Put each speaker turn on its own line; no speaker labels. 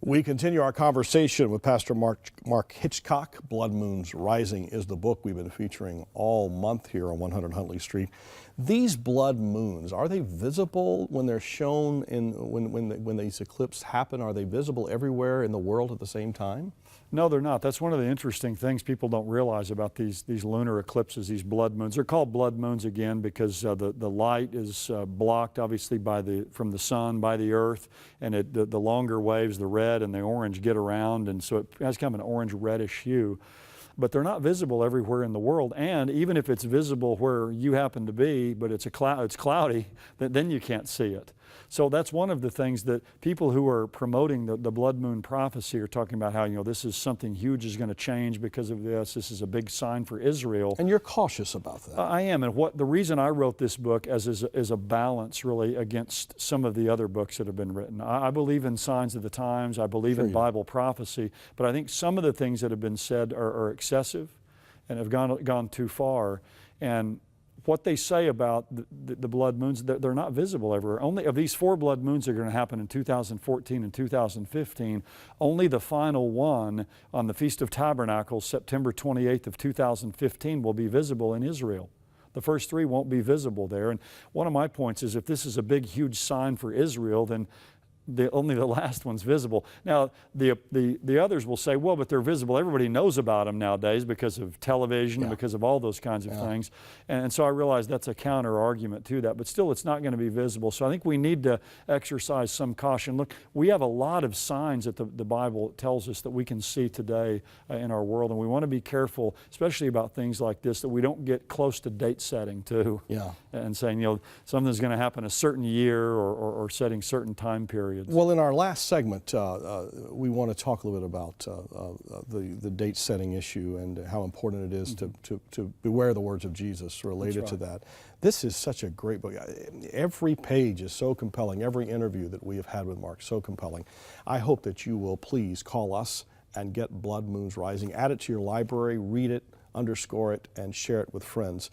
We continue our conversation with Pastor Mark Hitchcock. Blood Moons Rising is the book we've been featuring all month here on 100 Huntley Street. These blood moons, are they visible when they're shown when these eclipses happen? Are they visible everywhere in the world at the same time?
No, they're not. That's one of the interesting things people don't realize about these lunar eclipses, these blood moons. They're called blood moons again because the light is blocked obviously from the sun by the earth, and the longer waves, the red and the orange, get around, and so it has kind of an orange reddish hue. But they're not visible everywhere in the world, and even if it's visible where you happen to be, but it's cloudy, then you can't see it. So that's one of the things that people who are promoting the blood moon prophecy are talking about, how, this is something huge is going to change because of this. This is a big sign for Israel.
And you're cautious about that.
I am, and the reason I wrote this book is a balance really against some of the other books that have been written. I believe in signs of the times. I believe in Bible prophecy, but I think some of the things that have been said are excessive and have gone too far. And what they say about the blood moons, they're not visible everywhere. Only of these 4 blood moons that are going to happen in 2014 and 2015, only the final one on the Feast of Tabernacles, September 28th of 2015, will be visible in Israel. The first 3 won't be visible there. And one of my points is, if this is a big, huge sign for Israel, then only the last one's visible. Now, the others will say, well, but they're visible. Everybody knows about them nowadays because of television, and because of all those kinds of things. And so I realize that's a counter argument to that, but still it's not going to be visible. So I think we need to exercise some caution. Look, we have a lot of signs that the Bible tells us that we can see today in our world, and we want to be careful, especially about things like this, that we don't get close to date setting too. And saying, something's going to happen a certain year or setting certain time periods.
Well, in our last segment, we want to talk a little bit about the date setting issue and how important it is to beware the words of Jesus related to that. This is such a great book. Every page is so compelling. Every interview that we have had with Mark, so compelling. I hope that you will please call us and get Blood Moons Rising. Add it to your library, read it, underscore it, and share it with friends.